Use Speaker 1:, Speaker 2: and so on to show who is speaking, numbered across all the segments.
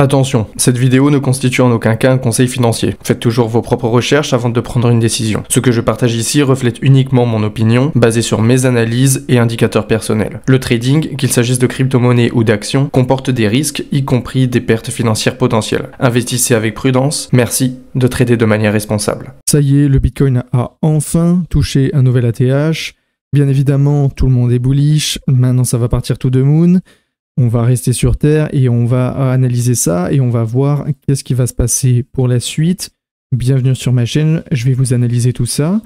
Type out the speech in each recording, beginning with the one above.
Speaker 1: Attention, cette vidéo ne constitue en aucun cas un conseil financier. Faites toujours vos propres recherches avant de prendre une décision. Ce que je partage ici reflète uniquement mon opinion, basée sur mes analyses et indicateurs personnels. Le trading, qu'il s'agisse de crypto-monnaies ou d'actions, comporte des risques, y compris des pertes financières potentielles. Investissez avec prudence, merci de trader de manière responsable.
Speaker 2: Ça y est, le Bitcoin a enfin touché un nouvel ATH. Bien évidemment, tout le monde est bullish, maintenant ça va partir to the moon. On va rester sur Terre et on va analyser ça et on va voir qu'est-ce qui va se passer pour la suite. Bienvenue sur ma chaîne, je vais vous analyser tout ça.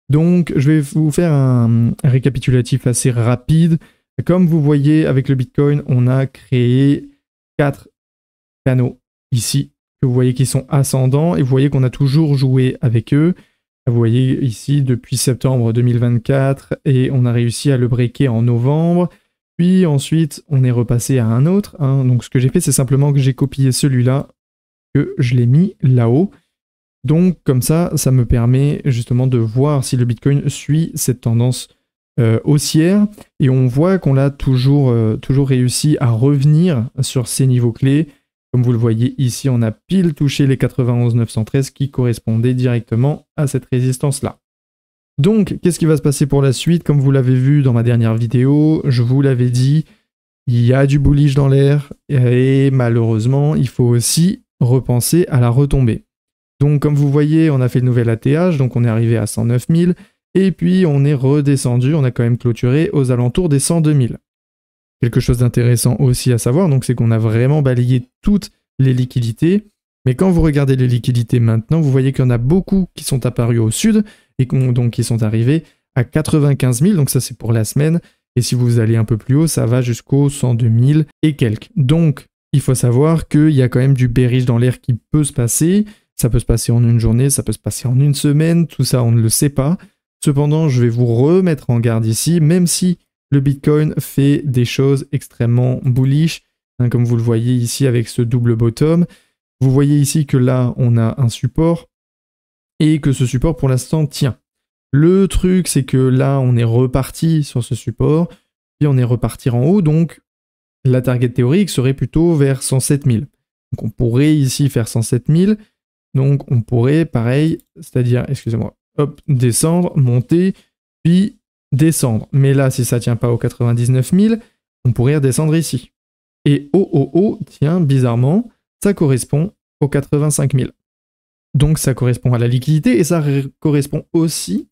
Speaker 2: Donc, je vais vous faire un récapitulatif assez rapide. Comme vous voyez, avec le Bitcoin, on a créé 4 canaux ici, que vous voyez qui sont ascendants et vous voyez qu'on a toujours joué avec eux. Vous voyez ici depuis septembre 2024 et on a réussi à le breaker en novembre. Puis ensuite, on est repassé à un autre. Donc ce que j'ai fait, c'est simplement que j'ai copié celui-là, que je l'ai mis là-haut. Donc comme ça, ça me permet justement de voir si le Bitcoin suit cette tendance haussière. Et on voit qu'on a toujours réussi à revenir sur ces niveaux clés. Comme vous le voyez ici, on a pile touché les 91 913 qui correspondaient directement à cette résistance-là. Donc, qu'est-ce qui va se passer pour la suite? Comme vous l'avez vu dans ma dernière vidéo, je vous l'avais dit, il y a du bullish dans l'air et malheureusement, il faut aussi repenser à la retombée. Donc, comme vous voyez, on a fait le nouvel ATH, donc on est arrivé à 109 000 et puis on est redescendu, on a quand même clôturé aux alentours des 102 000. Quelque chose d'intéressant aussi à savoir, donc c'est qu'on a vraiment balayé toutes les liquidités. Mais quand vous regardez les liquidités maintenant, vous voyez qu'il y en a beaucoup qui sont apparus au sud et donc qui sont arrivés à 95 000, donc ça c'est pour la semaine. Et si vous allez un peu plus haut, ça va jusqu'aux 102 000 et quelques. Donc il faut savoir qu'il y a quand même du bearish dans l'air qui peut se passer. Ça peut se passer en une journée, ça peut se passer en une semaine, tout ça on ne le sait pas. Cependant, je vais vous remettre en garde ici, même si le Bitcoin fait des choses extrêmement bullish, comme vous le voyez ici avec ce double bottom. Vous voyez ici que là, on a un support et que ce support, pour l'instant, tient. Le truc, c'est que là, on est reparti sur ce support et on est reparti en haut. Donc, la target théorique serait plutôt vers 107 000. Donc, on pourrait ici faire 107 000. Donc, on pourrait, pareil, c'est-à-dire, excusez-moi, hop, descendre, monter, puis descendre. Mais là, si ça ne tient pas aux 99 000, on pourrait redescendre ici. Et tiens, bizarrement, ça correspond aux 85 000. Donc ça correspond à la liquidité et ça correspond aussi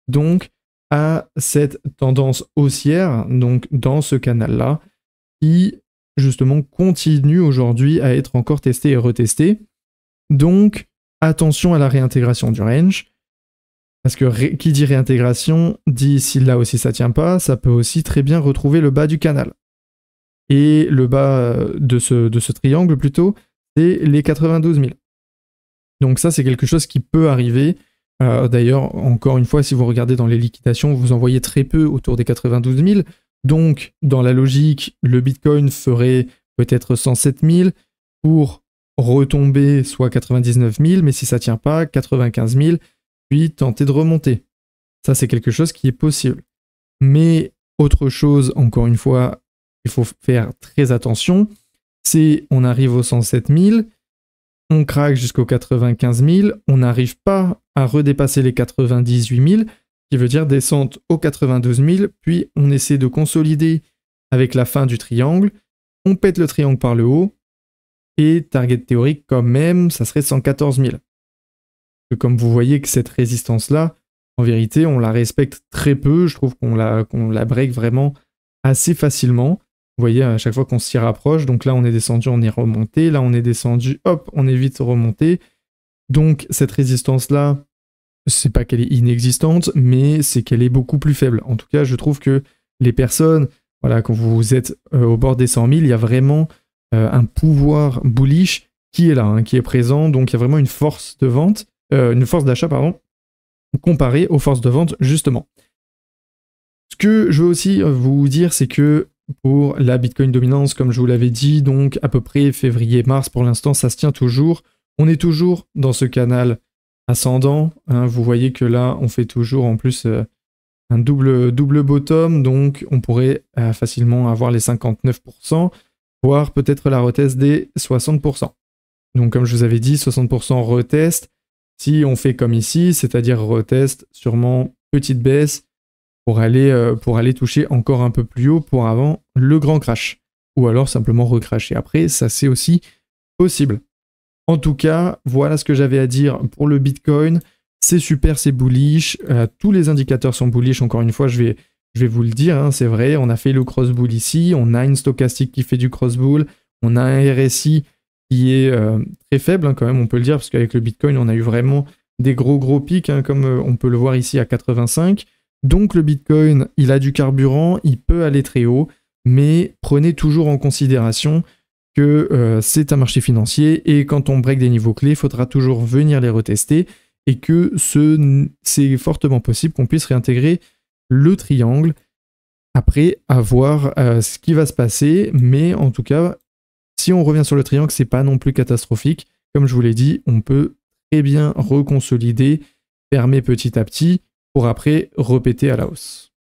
Speaker 2: donc à cette tendance haussière, donc dans ce canal-là, qui justement continue aujourd'hui à être encore testé et retesté. Donc attention à la réintégration du range, parce que qui dit réintégration dit si là aussi ça tient pas, ça peut aussi très bien retrouver le bas du canal. Et le bas de ce triangle plutôt, c'est les 92 000. Donc ça, c'est quelque chose qui peut arriver. D'ailleurs, encore une fois, si vous regardez dans les liquidations, vous en voyez très peu autour des 92 000. Donc, dans la logique, le Bitcoin ferait peut-être 107 000 pour retomber soit 99 000, mais si ça ne tient pas, 95 000, puis tenter de remonter. Ça, c'est quelque chose qui est possible. Mais autre chose, encore une fois, il faut faire très attention, c'est on arrive aux 107 000, on craque jusqu'aux 95 000, on n'arrive pas à redépasser les 98 000, qui veut dire descente aux 92 000, puis on essaie de consolider avec la fin du triangle, on pète le triangle par le haut, et target théorique quand même, ça serait 114 000. Comme vous voyez que cette résistance-là, en vérité, on la respecte très peu, je trouve qu'on la break vraiment assez facilement. Vous voyez, à chaque fois qu'on s'y rapproche, donc là on est descendu, on est remonté, là on est descendu, hop, on est vite remonté. Donc cette résistance-là, c'est pas qu'elle est inexistante, mais c'est qu'elle est beaucoup plus faible. En tout cas, je trouve que les personnes, voilà, quand vous êtes au bord des 100 000, il y a vraiment un pouvoir bullish qui est là, qui est présent, donc il y a vraiment une force de vente, une force d'achat, pardon, comparée aux forces de vente, justement. Ce que je veux aussi vous dire, c'est que pour la Bitcoin dominance, comme je vous l'avais dit, donc à peu près février-mars, pour l'instant, ça se tient toujours. On est toujours dans ce canal ascendant. Vous voyez que là, on fait toujours en plus un double bottom, donc on pourrait facilement avoir les 59%. voire peut-être la retest des 60%. Donc comme je vous avais dit, 60% retest, si on fait comme ici, c'est-à-dire retest, sûrement petite baisse pour aller toucher encore un peu plus haut pour avant le grand crash. Ou alors simplement recrasher après, ça c'est aussi possible. En tout cas, voilà ce que j'avais à dire pour le Bitcoin. C'est super, c'est bullish. Tous les indicateurs sont bullish. Encore une fois, je vais vous le dire, hein, c'est vrai. On a fait le cross bull ici. On a une stochastique qui fait du cross bull. On a un RSI qui est très faible, hein, quand même, on peut le dire, parce qu'avec le Bitcoin, on a eu vraiment des gros pics, hein, comme on peut le voir ici à 85. Donc le Bitcoin, il a du carburant, il peut aller très haut, mais prenez toujours en considération que c'est un marché financier et quand on break des niveaux clés, il faudra toujours venir les retester et que c'est fortement possible qu'on puisse réintégrer le triangle après à voir ce qui va se passer, mais en tout cas, si on revient sur le triangle, c'est pas non plus catastrophique. Comme je vous l'ai dit, on peut très bien reconsolider, fermer petit à petit pour après repéter à la hausse.